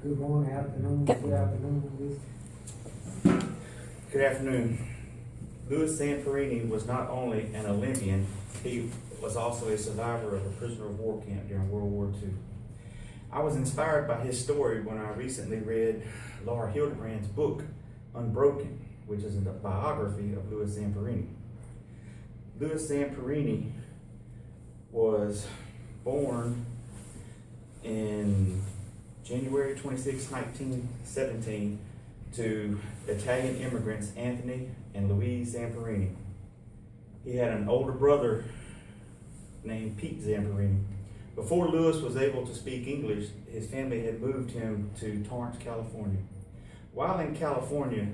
Good morning, afternoon, good afternoon. Good afternoon. Louis Zamperini was not only an Olympian, he was also a survivor of a prisoner of war camp during World War II. I was inspired by his story when I recently read Laura Hildebrand's book, Unbroken, which is a biography of Louis Zamperini. Louis Zamperini was born in January 26, 1917 to Italian immigrants Anthony and Louise Zamperini. He had an older brother named Pete Zamperini. Before Louis was able to speak English, his family had moved him to Torrance, California. While in California,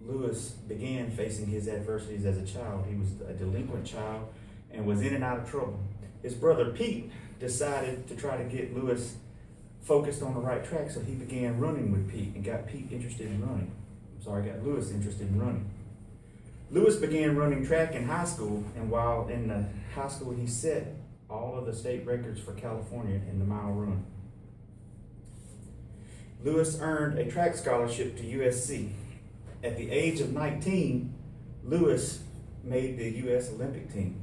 Louis began facing his adversities as a child. He was a delinquent child and was in and out of trouble. His brother Pete decided to try to get Louis focused on the right track, so he began running with Pete and got Louis interested in running. Louis began running track in high school, and while in the high school, he set all of the state records for California in the mile run. Louis earned a track scholarship to USC. At the age of 19, Louis made the U.S. Olympic team.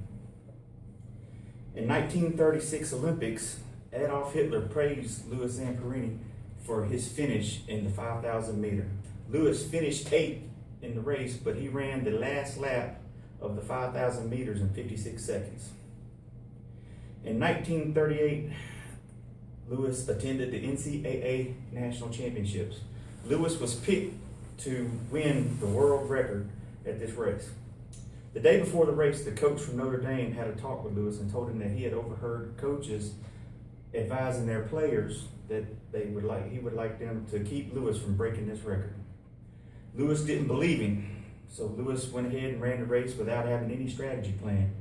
In 1936 Olympics, Adolf Hitler praised Louis Zamperini for his finish in the 5,000 meter. Louis finished 8th in the race, but he ran the last lap of the 5,000 meters in 56 seconds. In 1938, Louis attended the NCAA National Championships. Louis was picked to win the world record at this race. The day before the race, the coach from Notre Dame had a talk with Louis and told him that he had overheard coaches advising their players that he would like them to keep Louis from breaking this record. Louis didn't believe him, so Louis went ahead and ran the race without having any strategy plan.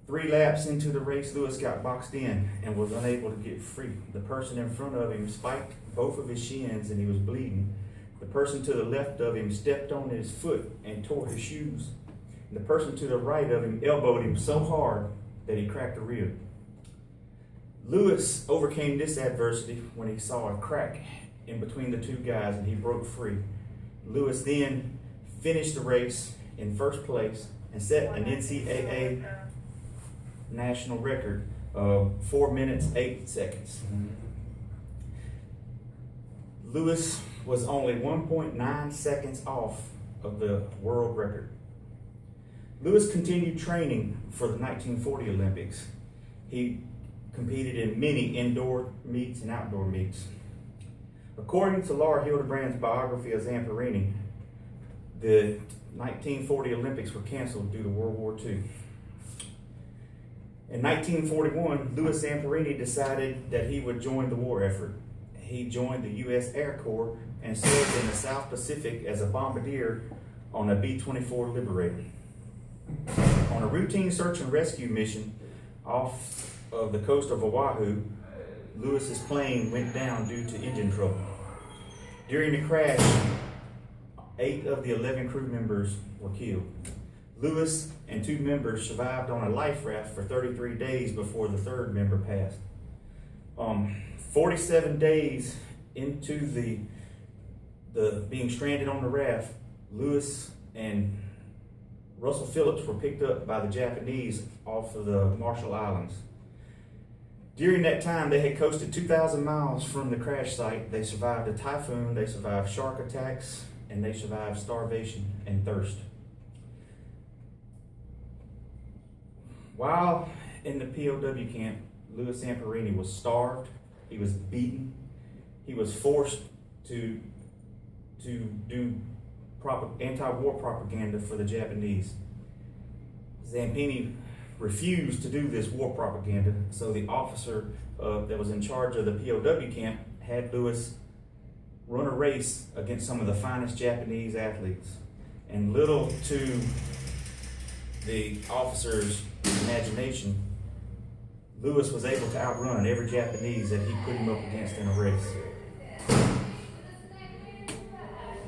3 laps into the race, Louis got boxed in and was unable to get free. The person in front of him spiked both of his shins and he was bleeding. The person to the left of him stepped on his foot and tore his shoes. And the person to the right of him elbowed him so hard that he cracked a rib. Louis overcame this adversity when he saw a crack in between the two guys and he broke free. Louis then finished the race in first place and set an NCAA national record of 4 minutes, 8 seconds. Louis was only 1.9 seconds off of the world record. Louis continued training for the 1940 Olympics. He competed in many indoor meets and outdoor meets. According to Laura Hildebrand's biography of Zamperini, the 1940 Olympics were canceled due to World War II. In 1941, Louis Zamperini decided that he would join the war effort. He joined the U.S. Air Corps and served in the South Pacific as a bombardier on a B-24 Liberator. On a routine search and rescue mission off of the coast of Oahu, Louis's plane went down due to engine trouble. During the crash, 8 of the 11 crew members were killed. Louis and 2 members survived on a life raft for 33 days before the 3rd member passed. 47 days into the being stranded on the raft, Louis and Russell Phillips were picked up by the Japanese off of the Marshall Islands. During that time, they had coasted 2,000 miles from the crash site. They survived a typhoon, they survived shark attacks, and they survived starvation and thirst. While in the POW camp, Louis Zamperini was starved, he was beaten, he was forced to do anti-war propaganda for the Japanese. Zamperini refused to do this war propaganda, so the officer that was in charge of the POW camp had Louis run a race against some of the finest Japanese athletes. And little to the officer's imagination, Louis was able to outrun every Japanese that he put him up against in a race.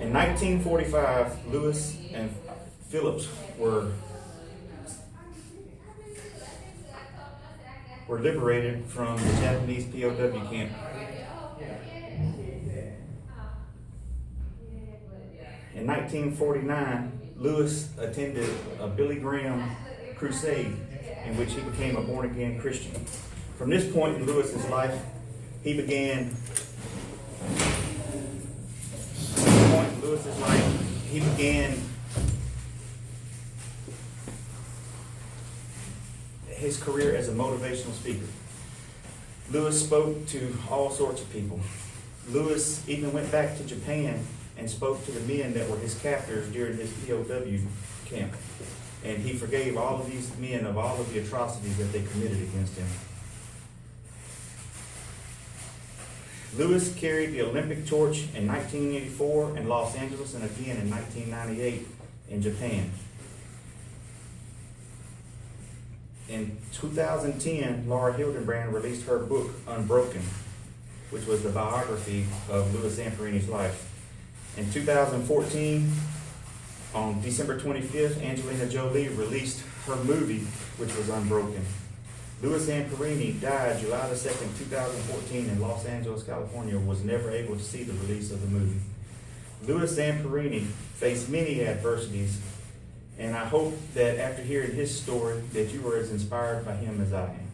In 1945, Louis and Phillips were liberated from the Japanese POW camp. In 1949, Lewis attended a Billy Graham crusade in which he became a born-again Christian. From this point in Lewis's life, he began his career as a motivational speaker. Lewis spoke to all sorts of people. Lewis even went back to Japan and spoke to the men that were his captors during his POW camp. And he forgave all of these men of all of the atrocities that they committed against him. Lewis carried the Olympic torch in 1984 in Los Angeles and again in 1998 in Japan. In 2010, Laura Hildenbrand released her book, Unbroken, which was the biography of Louis Zamperini's life. In 2014, on December 25th, Angelina Jolie released her movie, which was Unbroken. Louis Zamperini died July the 2nd, 2014 in Los Angeles, California, was never able to see the release of the movie. Louis Zamperini faced many adversities, and I hope that after hearing his story that you were as inspired by him as I am.